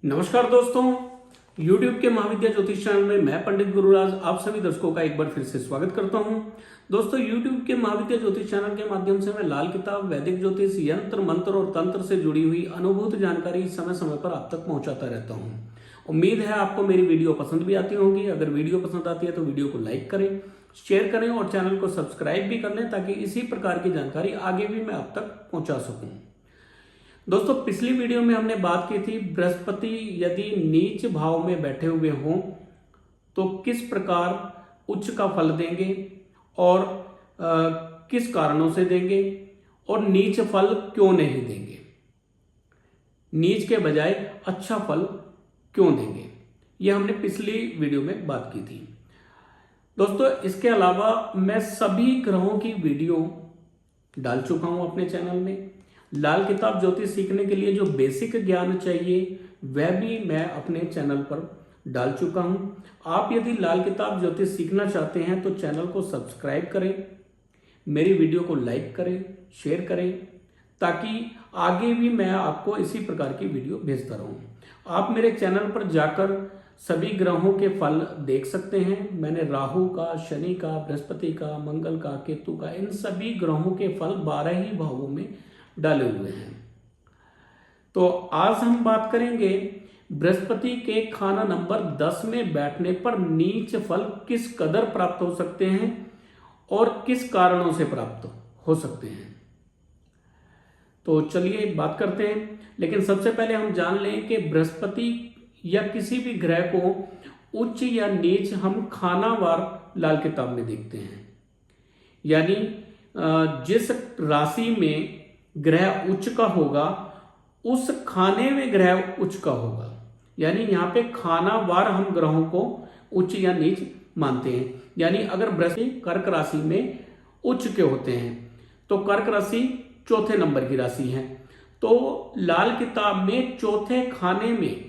नमस्कार दोस्तों, YouTube के महाविद्या ज्योतिष चैनल में मैं पंडित गुरुराज आप सभी दर्शकों का एक बार फिर से स्वागत करता हूं। दोस्तों, YouTube के महाविद्या ज्योतिष चैनल के माध्यम से मैं लाल किताब, वैदिक ज्योतिष, यंत्र मंत्र और तंत्र से जुड़ी हुई अनुभूत जानकारी समय समय पर आप तक पहुंचाता रहता हूं। उम्मीद है आपको मेरी वीडियो पसंद भी आती होगी। अगर वीडियो पसंद आती है तो वीडियो को लाइक करें, शेयर करें और चैनल को सब्सक्राइब भी कर लें ताकि इसी प्रकार की जानकारी आगे भी मैं आप तक पहुंचा सकूं। दोस्तों, पिछली वीडियो में हमने बात की थी बृहस्पति यदि नीच भाव में बैठे हुए हों तो किस प्रकार उच्च का फल देंगे और किस कारणों से देंगे और नीच फल क्यों नहीं देंगे, नीच के बजाय अच्छा फल क्यों देंगे, यह हमने पिछली वीडियो में बात की थी। दोस्तों, इसके अलावा मैं सभी ग्रहों की वीडियो डाल चुका हूं अपने चैनल में। लाल किताब ज्योतिष सीखने के लिए जो बेसिक ज्ञान चाहिए वह भी मैं अपने चैनल पर डाल चुका हूं। आप यदि लाल किताब ज्योतिष सीखना चाहते हैं तो चैनल को सब्सक्राइब करें, मेरी वीडियो को लाइक करें, शेयर करें ताकि आगे भी मैं आपको इसी प्रकार की वीडियो भेजता रहूं। आप मेरे चैनल पर जाकर सभी ग्रहों के फल देख सकते हैं। मैंने राहु का, शनि का, बृहस्पति का, मंगल का, केतु का, इन सभी ग्रहों के फल 12 ही भावों में डाले हुए हैं। तो आज हम बात करेंगे बृहस्पति के खाना नंबर 10 में बैठने पर नीच फल किस कदर प्राप्त हो सकते हैं और किस कारणों से प्राप्त हो सकते हैं। तो चलिए बात करते हैं, लेकिन सबसे पहले हम जान लें कि बृहस्पति या किसी भी ग्रह को उच्च या नीच हम खानावार लाल किताब में देखते हैं। यानी जिस राशि में ग्रह उच्च का होगा उस खाने में ग्रह उच्च का होगा। यानी यहाँ पे खानावार हम ग्रहों को उच्च या नीच मानते हैं। यानी अगर बृहस्पति कर्क राशि में उच्च के होते हैं तो कर्क राशि चौथे नंबर की राशि है, तो लाल किताब में चौथे खाने में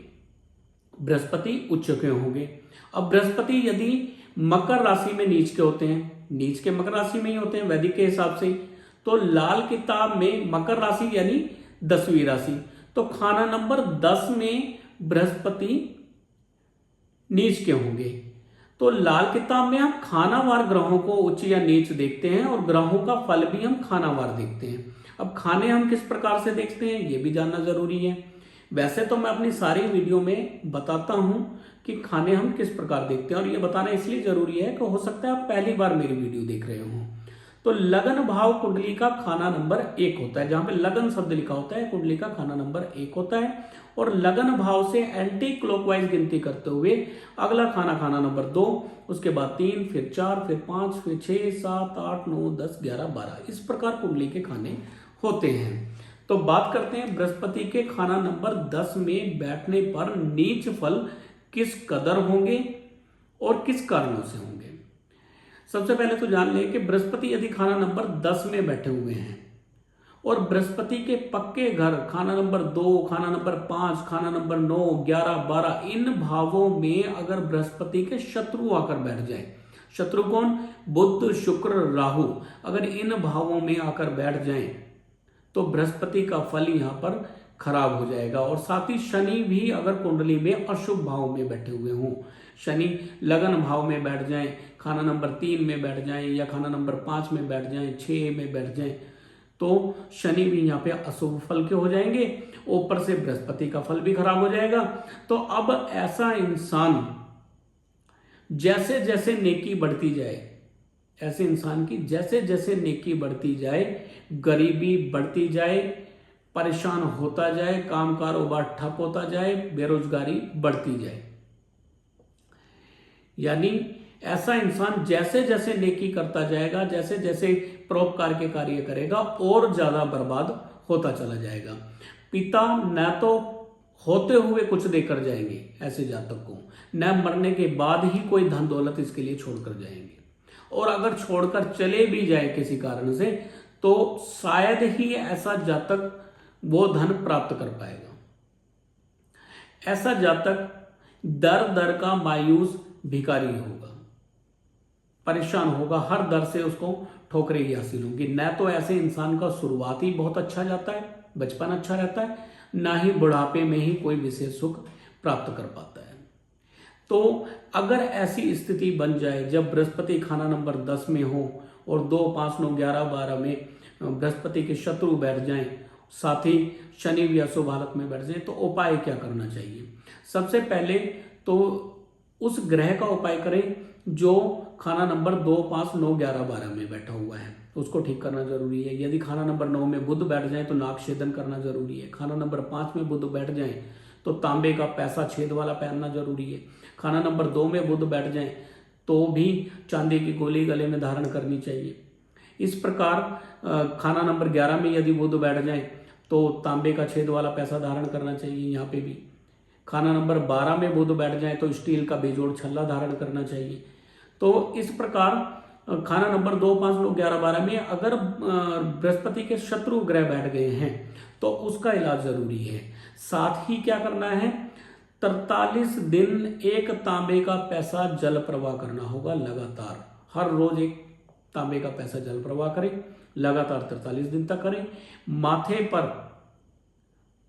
बृहस्पति उच्च के होंगे। अब बृहस्पति यदि मकर राशि में नीच के होते हैं, नीच के मकर राशि में ही होते हैं वैदिक के हिसाब से, तो लाल किताब में मकर राशि यानी 10वीं राशि, तो खाना नंबर 10 में बृहस्पति नीच के होंगे। तो लाल किताब में हम खानावार ग्रहों को उच्च या नीच देखते हैं और ग्रहों का फल भी हम खानावार देखते हैं। अब खाने हम किस प्रकार से देखते हैं ये भी जानना जरूरी है। वैसे तो मैं अपनी सारी वीडियो में बताता हूं कि खाने हम किस प्रकार देखते हैं, और ये बताना इसलिए जरूरी है कि हो सकता है आप पहली बार मेरी वीडियो देख रहे हो। तो लगन भाव कुंडली का खाना नंबर 1 होता है। जहां पे लगन शब्द लिखा होता है कुंडली का खाना नंबर 1 होता है, और लगन भाव से एंटी क्लॉकवाइज गिनती करते हुए अगला खाना नंबर 2, उसके बाद 3, फिर 4, फिर 5, फिर 6, 7, 8, 9, 10, 11, 12, इस प्रकार कुंडली के खाने होते हैं। तो बात करते हैं बृहस्पति के खाना नंबर 10 में बैठने पर नीच फल किस कदर होंगे और किस कारणों से होंगे। सबसे पहले तो जान लें कि बृहस्पति यदि खाना नंबर 10 में बैठे हुए हैं और बृहस्पति के पक्के घर खाना नंबर 2, खाना नंबर 5, खाना नंबर 9, 11, 12, इन भावों में अगर बृहस्पति के शत्रु आकर बैठ जाए, शत्रु कौन? बुध, शुक्र, राहु, अगर इन भावों में आकर बैठ जाएं तो बृहस्पति का फल यहां पर खराब हो जाएगा। और साथ ही शनि भी अगर कुंडली में अशुभ भाव में बैठे हुए हों, शनि लगन भाव में बैठ जाएं, खाना नंबर 3 में बैठ जाएं या खाना नंबर 5 में बैठ जाएं, 6 में बैठ जाएं, तो शनि भी यहाँ पे अशुभ फल के हो जाएंगे, ऊपर से बृहस्पति का फल भी खराब हो जाएगा। तो अब ऐसा इंसान जैसे जैसे नेकी बढ़ती जाए, ऐसे इंसान की जैसे जैसे नेकी बढ़ती जाए, गरीबी बढ़ती जाए, परेशान होता जाए, काम कारोबार ठप होता जाए, बेरोजगारी बढ़ती जाए। यानी ऐसा इंसान जैसे जैसे नेकी करता जाएगा, जैसे जैसे परोपकार के कार्य करेगा, और ज्यादा बर्बाद होता चला जाएगा। पिता न तो होते हुए कुछ देकर जाएंगे ऐसे जातक को, न मरने के बाद ही कोई धन दौलत इसके लिए छोड़कर जाएंगे, और अगर छोड़कर चले भी जाए किसी कारण से तो शायद ही ऐसा जातक वो धन प्राप्त कर पाएगा। ऐसा जातक दर दर का मायूस भिखारी होगा, परेशान होगा, हर दर से उसको ठोकरें ही हासिल होंगी। न तो ऐसे इंसान का शुरुआत ही बहुत अच्छा जाता है, बचपन अच्छा रहता है, ना ही बुढ़ापे में ही कोई विशेष सुख प्राप्त कर पाता है। तो अगर ऐसी स्थिति बन जाए जब बृहस्पति खाना नंबर 10 में हो और 2, 5, 9, 11, 12 में बृहस्पति के शत्रु बैठ जाएं, साथ ही शनि भी अशुभ हालत में बैठ जाए, तो उपाय क्या करना चाहिए? सबसे पहले तो उस ग्रह का उपाय करें जो खाना नंबर 2, 5, 9, 11, 12 में बैठा हुआ है, उसको ठीक करना जरूरी है। यदि खाना नंबर 9 में बुध बैठ जाए तो नाग छेदन करना जरूरी है। खाना नंबर 5 में बुध बैठ जाए तो तांबे का पैसा छेद वाला पहनना जरूरी है। खाना नंबर 2 में बुध बैठ जाए तो भी चांदी की गोली गले में धारण करनी चाहिए। इस प्रकार खाना नंबर 11 में यदि बुध बैठ जाए तो तांबे का छेद वाला पैसा धारण करना चाहिए। यहाँ पे भी खाना नंबर 12 में बुध बैठ जाए तो स्टील का बेजोड़ छल्ला धारण करना चाहिए। तो इस प्रकार खाना नंबर 2, 5, 9, 11, 12 में अगर बृहस्पति के शत्रु ग्रह बैठ गए हैं तो उसका इलाज जरूरी है। साथ ही क्या करना है, 43 दिन एक तांबे का पैसा जल प्रवाह करना होगा लगातार। हर रोज एक तांबे का पैसा जल प्रवाह करें, लगातार 43 दिन तक करें। माथे पर,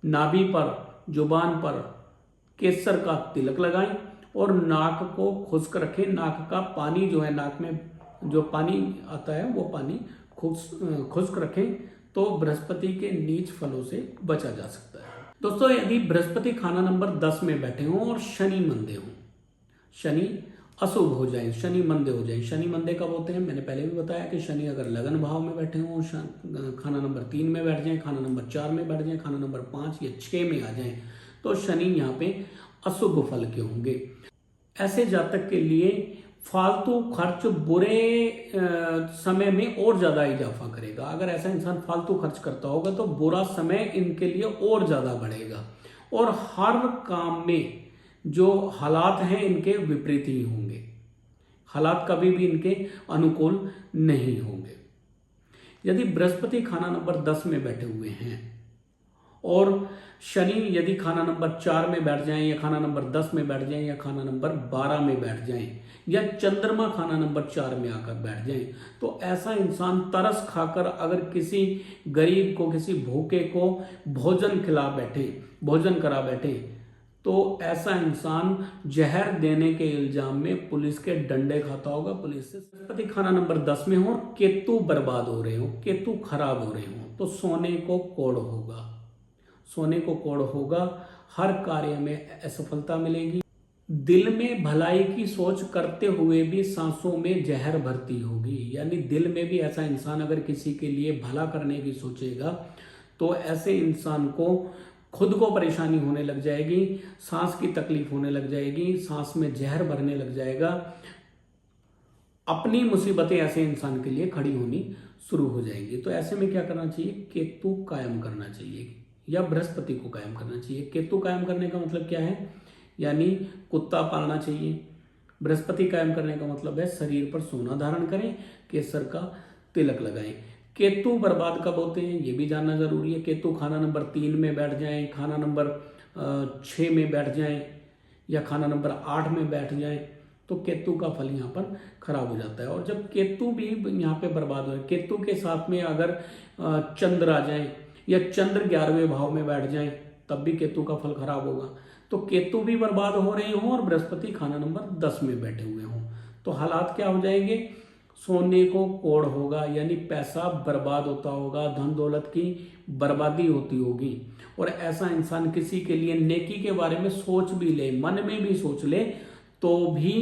नाभि पर, जुबान पर केसर का तिलक लगाएं और नाक को खुश्क रखें। नाक का पानी जो है, नाक में जो पानी आता है वो पानी खुश्क रखें, तो बृहस्पति के नीच फलों से बचा जा सकता है। दोस्तों, यदि बृहस्पति खाना नंबर 10 में बैठे हों और शनि मंदे हों, शनि अशुभ हो जाए, शनि मंदे हो जाए। शनि मंदे कब होते हैं? मैंने पहले भी बताया कि शनि अगर लगन भाव में बैठे हों, खाना नंबर 3 में बैठ जाए, खाना नंबर 4 में बैठ जाए, खाना नंबर 5 या 6 में आ जाए, तो शनि यहाँ पे अशुभ फल के होंगे। ऐसे जातक के लिए फालतू खर्च बुरे समय में और ज्यादा इजाफा करेगा। अगर ऐसा इंसान फालतू खर्च करता होगा तो बुरा समय इनके लिए और ज्यादा बढ़ेगा और हर काम में जो हालात हैं इनके विपरीत ही होंगे। हालात कभी भी इनके अनुकूल नहीं होंगे। यदि बृहस्पति खाना नंबर 10 में बैठे हुए हैं और शनि यदि खाना नंबर 4 में बैठ जाएं या खाना नंबर 10 में बैठ जाएं या खाना नंबर 12 में बैठ जाएं या चंद्रमा खाना नंबर 4 में आकर बैठ जाएं, तो ऐसा इंसान तरस खाकर अगर किसी गरीब को, किसी भूखे को भोजन करा बैठे, तो ऐसा इंसान जहर देने के इल्जाम में पुलिस के डंडे खाता होगा। पुलिस से बृहस्पति खाना नंबर 10 में हो, केतु बर्बाद हो रहे हो, केतु खराब हो रहे हो, तो सोने को कोड़ होगा। सोने को कोड़ होगा, हर कार्य में असफलता मिलेगी। दिल में भलाई की सोच करते हुए भी सांसों में जहर भरती होगी। यानी दिल में भी ऐसा इंसान अगर किसी के लिए भला करने की सोचेगा तो ऐसे इंसान को खुद को परेशानी होने लग जाएगी, सांस की तकलीफ होने लग जाएगी, सांस में जहर भरने लग जाएगा। अपनी मुसीबतें ऐसे इंसान के लिए खड़ी होनी शुरू हो जाएंगी। तो ऐसे में क्या करना चाहिए? केतु कायम करना चाहिए या बृहस्पति को कायम करना चाहिए। केतु कायम करने का मतलब क्या है? यानी कुत्ता पालना चाहिए। बृहस्पति कायम करने का मतलब है शरीर पर सोना धारण करें, केसर का तिलक लगाएं। केतु बर्बाद कब होते हैं ये भी जानना जरूरी है। केतु खाना नंबर 3 में बैठ जाएं, खाना नंबर 6 में बैठ जाएं या खाना नंबर 8 में बैठ जाएं, तो केतु का फल यहाँ पर खराब हो जाता है। और जब केतु भी यहाँ पे बर्बाद हो, केतु के साथ में अगर चंद्र आ जाए या चंद्र 11वें भाव में बैठ जाए, तब भी केतु का फल खराब होगा। तो केतु भी बर्बाद हो रहे हों और बृहस्पति खाना नंबर 10 में बैठे हुए हों, तो हालात क्या हो जाएंगे? सोने को कोड़ होगा, यानी पैसा बर्बाद होता होगा, धन दौलत की बर्बादी होती होगी। और ऐसा इंसान किसी के लिए नेकी के बारे में सोच भी ले, मन में भी सोच ले, तो भी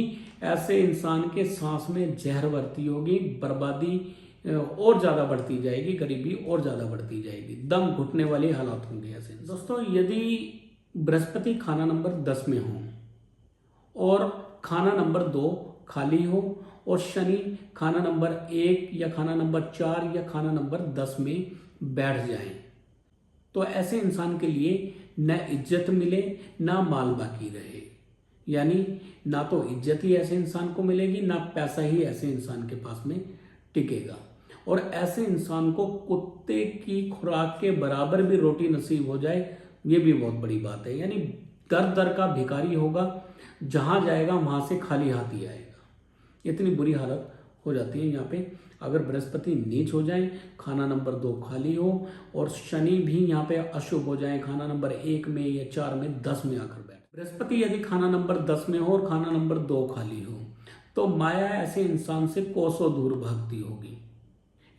ऐसे इंसान के सांस में जहर भरती होगी, बर्बादी और ज्यादा बढ़ती जाएगी, गरीबी और ज्यादा बढ़ती जाएगी, दम घुटने वाले हालात होंगे ऐसे। दोस्तों, यदि बृहस्पति खाना नंबर 10 में हो और खाना नंबर 2 खाली हो और शनि खाना नंबर 1 या खाना नंबर 4 या खाना नंबर 10 में बैठ जाए, तो ऐसे इंसान के लिए न इज्जत मिले ना माल बाकी रहे। यानी ना तो इज्जत ही ऐसे इंसान को मिलेगी, ना पैसा ही ऐसे इंसान के पास में टिकेगा। और ऐसे इंसान को कुत्ते की खुराक के बराबर भी रोटी नसीब हो जाए, ये भी बहुत बड़ी बात है। यानी दर दर का भिखारी होगा, जहां जाएगा वहां से खाली हाथ ही आएगा। इतनी बुरी हालत हो जाती है यहाँ पे। अगर बृहस्पति नीच हो जाए, खाना नंबर 2 खाली हो और शनि भी यहाँ पे अशुभ हो जाए, खाना नंबर 1 में या 4 में 10 में आकर बैठ बृहस्पति यदि खाना नंबर 10 में हो और खाना नंबर 2 खाली हो तो माया ऐसे इंसान से कोसों दूर भागती होगी।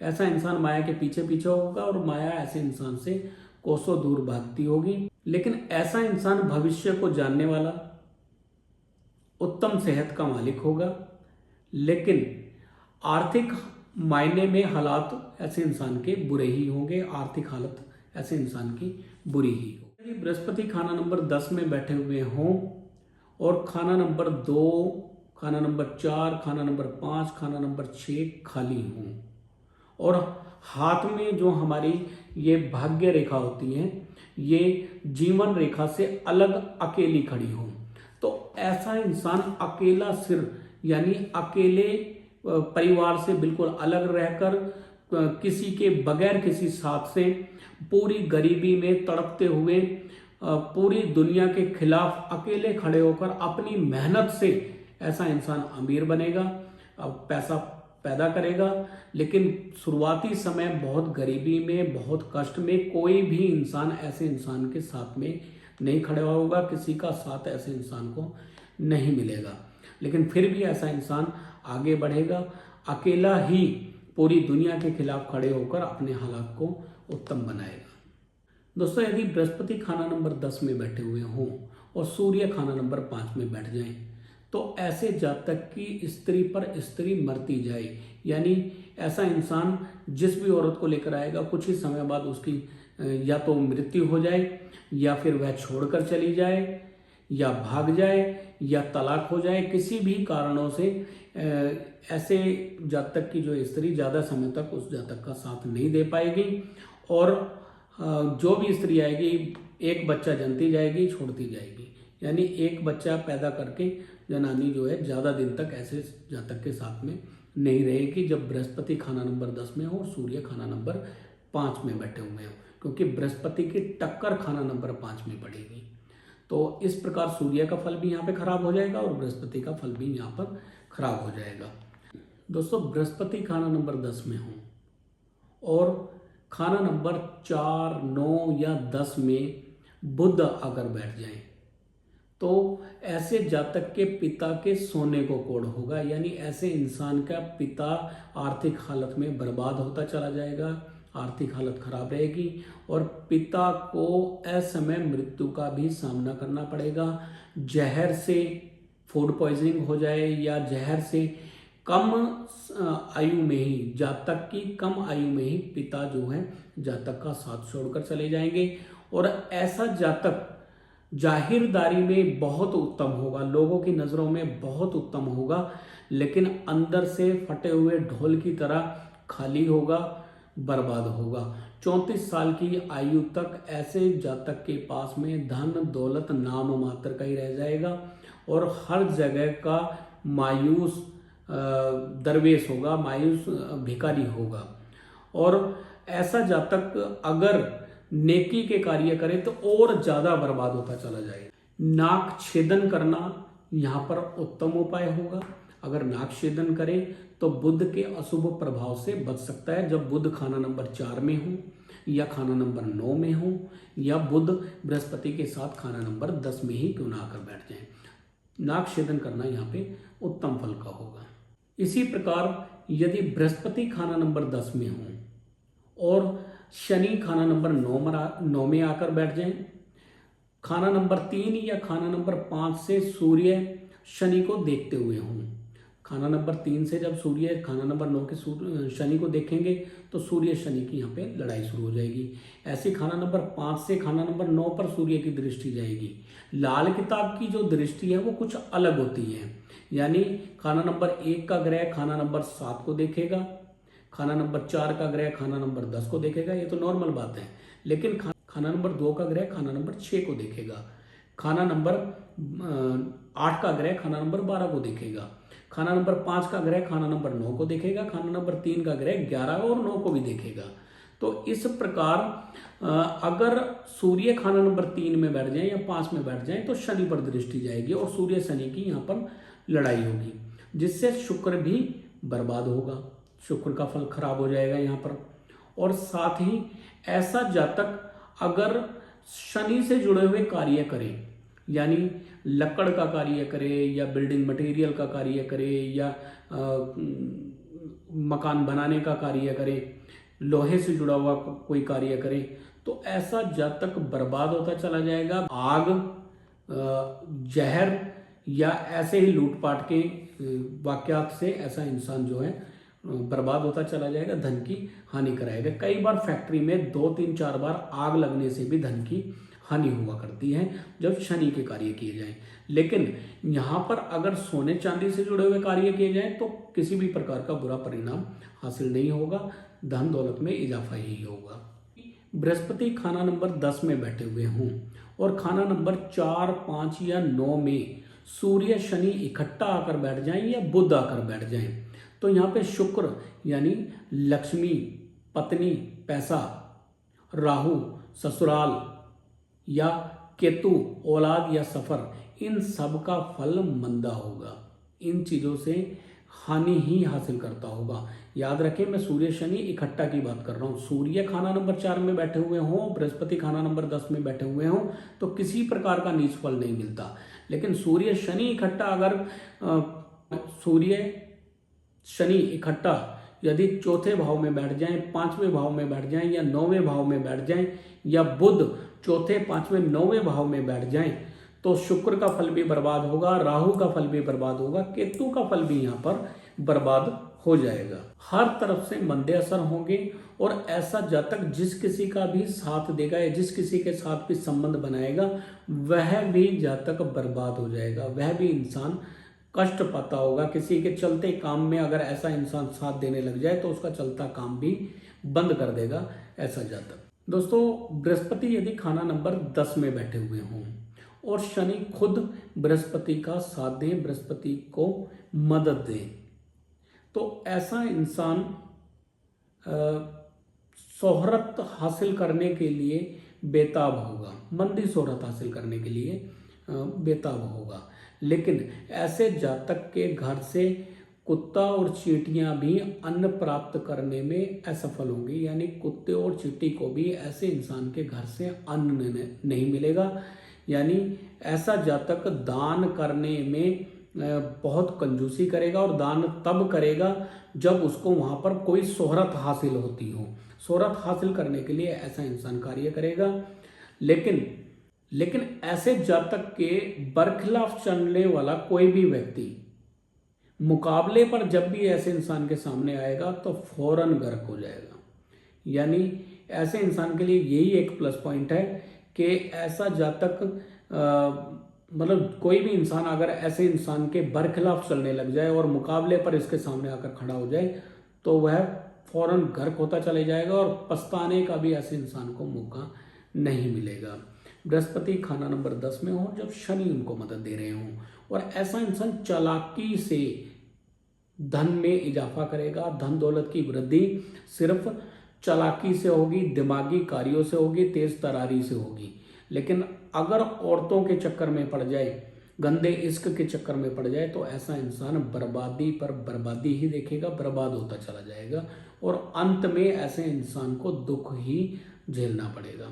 ऐसा इंसान माया के पीछे पीछे होगा और माया ऐसे इंसान से कोसों दूर भागती होगी। लेकिन ऐसा इंसान भविष्य को जानने वाला, उत्तम सेहत का मालिक होगा, लेकिन आर्थिक मायने में हालात ऐसे इंसान के बुरे ही होंगे। आर्थिक हालत ऐसे इंसान की बुरी ही हो। यदि बृहस्पति खाना नंबर 10 में बैठे हुए हों और खाना नंबर 2, खाना नंबर 4, खाना नंबर 5, खाना नंबर 6 खाली हों और हाथ में जो हमारी ये भाग्य रेखा होती है ये जीवन रेखा से अलग अकेली खड़ी हो, तो ऐसा इंसान अकेला सिर यानी अकेले परिवार से बिल्कुल अलग रहकर किसी के बगैर किसी साथ से पूरी गरीबी में तड़पते हुए पूरी दुनिया के खिलाफ अकेले खड़े होकर अपनी मेहनत से ऐसा इंसान अमीर बनेगा, अब पैसा पैदा करेगा। लेकिन शुरुआती समय बहुत गरीबी में, बहुत कष्ट में कोई भी इंसान ऐसे इंसान के साथ में नहीं खड़ा होगा, किसी का साथ ऐसे इंसान को नहीं मिलेगा। लेकिन फिर भी ऐसा इंसान आगे बढ़ेगा, अकेला ही पूरी दुनिया के खिलाफ खड़े होकर अपने हालात को उत्तम बनाएगा। दोस्तों, यदि बृहस्पति खाना नंबर 10 में बैठे हुए हों और सूर्य खाना नंबर 5 में बैठ जाएं तो ऐसे जातक की स्त्री पर स्त्री मरती जाए, यानी ऐसा इंसान जिस भी औरत को लेकर आएगा कुछ ही समय बाद उसकी या तो मृत्यु हो जाए या फिर वह छोड़कर चली जाए या भाग जाए या तलाक हो जाए। किसी भी कारणों से ऐसे जातक की जो स्त्री ज़्यादा समय तक उस जातक का साथ नहीं दे पाएगी और जो भी स्त्री आएगी एक बच्चा जनती जाएगी, छोड़ती जाएगी, यानी एक बच्चा पैदा करके जनानी जो है ज़्यादा दिन तक ऐसे जातक के साथ में नहीं रहेगी जब बृहस्पति खाना नंबर 10 में हो और सूर्य खाना नंबर 5 में बैठे हुए हो, क्योंकि बृहस्पति की टक्कर खाना नंबर 5 में पड़ेगी। तो इस प्रकार सूर्य का फल भी यहाँ पे खराब हो जाएगा और बृहस्पति का फल भी यहाँ पर खराब हो जाएगा। दोस्तों, बृहस्पति खाना नंबर 10 में हो और खाना नंबर 4, 9 या 10 में बुध अगर बैठ जाए तो ऐसे जातक के पिता के सोने को कोड़ होगा, यानी ऐसे इंसान का पिता आर्थिक हालत में बर्बाद होता चला जाएगा, आर्थिक हालत खराब रहेगी और पिता को असमय मृत्यु का भी सामना करना पड़ेगा। जहर से फूड पॉइजनिंग हो जाए या जहर से कम आयु में ही, जातक की कम आयु में ही पिता जो है जातक का साथ छोड़कर चले जाएंगे और ऐसा जातक जाहिरदारी में बहुत उत्तम होगा, लोगों की नज़रों में बहुत उत्तम होगा, लेकिन अंदर से फटे हुए ढोल की तरह खाली होगा, बर्बाद होगा। 34 साल की आयु तक ऐसे जातक के पास में धन दौलत नाम मात्र का ही रह जाएगा और हर जगह का मायूस दरवेश होगा, मायूस भिखारी होगा। और ऐसा जातक अगर नेकी के कार्य करे तो और ज्यादा बर्बाद होता चला जाए। नाक छेदन करना यहाँ पर उत्तम उपाय होगा। अगर नाक छेदन करे तो बुध के अशुभ प्रभाव से बच सकता है। जब बुध खाना नंबर 4 में हो या खाना नंबर 9 में हो या बुध बृहस्पति के साथ खाना नंबर 10 में ही क्यों ना आकर बैठ जाए, नाक छेदन करना यहाँ पे उत्तम फल का होगा। इसी प्रकार यदि बृहस्पति खाना नंबर 10 में हो और शनि खाना नंबर 9 में आकर बैठ जाएं, खाना नंबर 3 या खाना नंबर 5 से सूर्य शनि को देखते हुए हों। खाना नंबर 3 से जब सूर्य खाना नंबर 9 के शनि को देखेंगे तो सूर्य शनि की यहाँ पे लड़ाई शुरू हो जाएगी। ऐसे खाना नंबर 5 से खाना नंबर 9 पर सूर्य की दृष्टि जाएगी। लाल किताब की जो दृष्टि है वो कुछ अलग होती है, यानी खाना नंबर 1 का ग्रह खाना नंबर 7 को देखेगा, खाना नंबर 4 का ग्रह खाना नंबर 10 को देखेगा, ये तो नॉर्मल बात है। लेकिन खाना नंबर 2 का ग्रह खाना नंबर 6 को देखेगा, खाना नंबर 8 का ग्रह खाना नंबर 12 को देखेगा, खाना नंबर 5 का ग्रह खाना नंबर 9 को देखेगा, खाना नंबर 3 का ग्रह 11 और 9 को भी देखेगा। तो इस प्रकार अगर सूर्य खाना नंबर 3 में बैठ जाए या 5 में बैठ जाए तो शनि पर दृष्टि जाएगी और सूर्य शनि की यहाँ पर लड़ाई होगी, जिससे शुक्र भी बर्बाद होगा, शुक्र का फल खराब हो जाएगा यहाँ पर। और साथ ही ऐसा जातक अगर शनि से जुड़े हुए कार्य करे, यानी लकड़ का कार्य करे या बिल्डिंग मटेरियल का कार्य करे या मकान बनाने का कार्य करे, लोहे से जुड़ा हुआ कोई कार्य करे, तो ऐसा जातक बर्बाद होता चला जाएगा। आग, जहर या ऐसे ही लूटपाट के वाकयात से ऐसा इंसान जो है बर्बाद होता चला जाएगा, धन की हानि कराएगा। कई बार फैक्ट्री में 2-3-4 बार आग लगने से भी धन की हानि हुआ करती है जब शनि के कार्य किए जाएं। लेकिन यहाँ पर अगर सोने चांदी से जुड़े हुए कार्य किए जाएं तो किसी भी प्रकार का बुरा परिणाम हासिल नहीं होगा, धन दौलत में इजाफा ही होगा। बृहस्पति खाना नंबर 10 में बैठे हुए हों और खाना नंबर 4, 5 या 9 में सूर्य शनि इकट्ठा आकर बैठ जाएं या बुध आकर बैठ जाएं, तो यहाँ पे शुक्र यानी लक्ष्मी, पत्नी, पैसा, राहु ससुराल या केतु औलाद या सफर, इन सब का फल मंदा होगा। इन चीज़ों से हानि ही हासिल करता होगा। याद रखें, मैं सूर्य शनि इकट्ठा की बात कर रहा हूँ। सूर्य खाना नंबर 4 में बैठे हुए हों, बृहस्पति खाना नंबर 10 में बैठे हुए हों तो किसी प्रकार का नीच फल नहीं मिलता। लेकिन सूर्य शनि इकट्ठा अगर सूर्य शनि इकट्ठा यदि चौथे भाव में बैठ जाएं, 5वें भाव में बैठ जाएं या 9वें भाव में बैठ जाएं या बुध चौथे, 5वें, 9वें भाव में बैठ जाएं तो शुक्र का फल भी बर्बाद होगा, राहु का फल भी बर्बाद होगा, केतु का फल भी यहाँ पर बर्बाद हो जाएगा। हर तरफ से मंदे असर होंगे और ऐसा जातक जिस किसी का भी साथ देगा या जिस किसी के साथ भी संबंध बनाएगा वह भी जातक बर्बाद हो जाएगा, वह भी इंसान कष्ट पाता होगा। किसी के चलते काम में अगर ऐसा इंसान साथ देने लग जाए तो उसका चलता काम भी बंद कर देगा ऐसा जातक। दोस्तों, बृहस्पति यदि खाना नंबर 10 में बैठे हुए हों और शनि खुद बृहस्पति का साथ दें, बृहस्पति को मदद दें, तो ऐसा इंसान शोहरत हासिल करने के लिए बेताब होगा, मंदी शोहरत हासिल करने के लिए बेताब होगा। लेकिन ऐसे जातक के घर से कुत्ता और चींटियां भी अन्न प्राप्त करने में असफल होंगी, यानी कुत्ते और चींटी को भी ऐसे इंसान के घर से अन्न नहीं मिलेगा। यानी ऐसा जातक दान करने में बहुत कंजूसी करेगा और दान तब करेगा जब उसको वहां पर कोई शोहरत हासिल होती हो। शोहरत हासिल करने के लिए ऐसा इंसान कार्य करेगा। लेकिन ऐसे जातक के बरखिलाफ चलने वाला कोई भी व्यक्ति मुकाबले पर जब भी ऐसे इंसान के सामने आएगा तो फौरन गर्क हो जाएगा। यानी ऐसे इंसान के लिए यही एक प्लस पॉइंट है कि ऐसा जातक मतलब कोई भी इंसान अगर ऐसे इंसान के बरखिलाफ चलने लग जाए और मुकाबले पर इसके सामने आकर खड़ा हो जाए तो वह फौरन गर्क होता चले जाएगा और पछताने का भी ऐसे इंसान को मौका नहीं मिलेगा। बृहस्पति खाना नंबर 10 में हो जब शनि उनको मदद दे रहे हों और ऐसा इंसान चालाकी से धन में इजाफा करेगा। धन दौलत की वृद्धि सिर्फ चालाकी से होगी, दिमागी कार्यों से होगी, तेज तरारी से होगी। लेकिन अगर औरतों के चक्कर में पड़ जाए, गंदे इश्क के चक्कर में पड़ जाए तो ऐसा इंसान बर्बादी पर बर्बादी ही देखेगा, बर्बाद होता चला जाएगा और अंत में ऐसे इंसान को दुख ही झेलना पड़ेगा।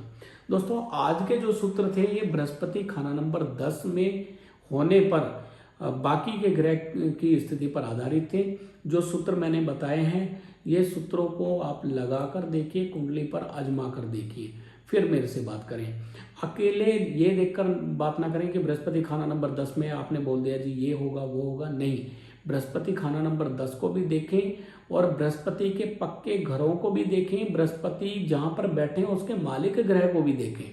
दोस्तों, आज के जो सूत्र थे ये बृहस्पति खाना नंबर 10 में होने पर बाकी के ग्रह की स्थिति पर आधारित थे। जो सूत्र मैंने बताए हैं ये सूत्रों को आप लगाकर देखिए, कुंडली पर आजमा कर देखिए, फिर मेरे से बात करें। अकेले ये देखकर बात ना करें कि बृहस्पति खाना नंबर 10 में आपने बोल दिया जी ये होगा वो होगा, नहीं। बृहस्पति खाना नंबर 10 को भी देखें और बृहस्पति के पक्के घरों को भी देखें, बृहस्पति जहां पर बैठे हैं उसके मालिक ग्रह को भी देखें।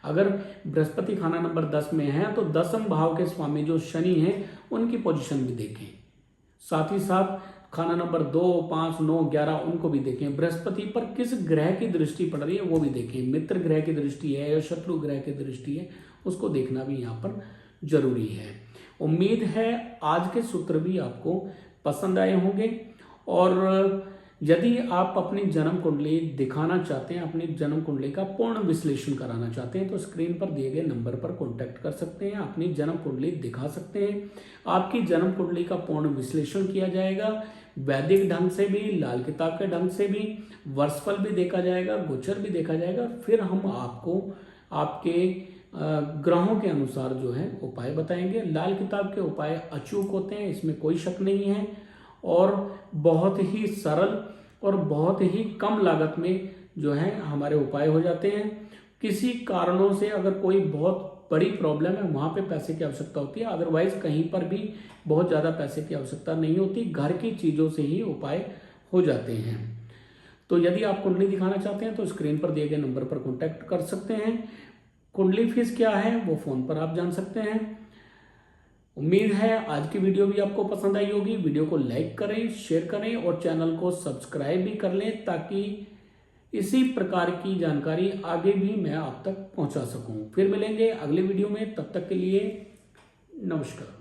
अगर बृहस्पति खाना नंबर 10 में है तो 10वें भाव के स्वामी जो शनि हैं उनकी पोजीशन भी देखें। साथ ही साथ खाना नंबर 2, 5, 9, 11 उनको भी देखें। बृहस्पति पर किस ग्रह की दृष्टि पड़ रही है वो भी देखें। मित्र ग्रह की दृष्टि है या शत्रु ग्रह की दृष्टि है, उसको देखना भी यहाँ पर जरूरी है। उम्मीद है आज के सूत्र भी आपको पसंद आए होंगे और यदि आप अपनी जन्म कुंडली दिखाना चाहते हैं, अपनी जन्म कुंडली का पूर्ण विश्लेषण कराना चाहते हैं तो स्क्रीन पर दिए गए नंबर पर कॉन्टैक्ट कर सकते हैं, अपनी जन्म कुंडली दिखा सकते हैं। आपकी जन्म कुंडली का पूर्ण विश्लेषण किया जाएगा, वैदिक ढंग से भी, लाल किताब के ढंग से भी, वर्षफल भी देखा जाएगा, गोचर भी देखा जाएगा। फिर हम आपको आपके ग्रहों के अनुसार जो है उपाय बताएंगे। लाल किताब के उपाय अचूक होते हैं, इसमें कोई शक नहीं है, और बहुत ही सरल और बहुत ही कम लागत में जो है हमारे उपाय हो जाते हैं। किसी कारणों से अगर कोई बहुत बड़ी प्रॉब्लम है वहां पे पैसे की आवश्यकता होती है, अदरवाइज कहीं पर भी बहुत ज़्यादा पैसे की आवश्यकता नहीं होती, घर की चीज़ों से ही उपाय हो जाते हैं। तो यदि आप कुंडली दिखाना चाहते हैं तो स्क्रीन पर दिए गए नंबर पर कॉन्टैक्ट कर सकते हैं। कुंडली फीस क्या है वो फोन पर आप जान सकते हैं। उम्मीद है आज की वीडियो भी आपको पसंद आई होगी। वीडियो को लाइक करें, शेयर करें और चैनल को सब्सक्राइब भी कर लें, ताकि इसी प्रकार की जानकारी आगे भी मैं आप तक पहुंचा सकूं। फिर मिलेंगे अगले वीडियो में, तब तक के लिए नमस्कार।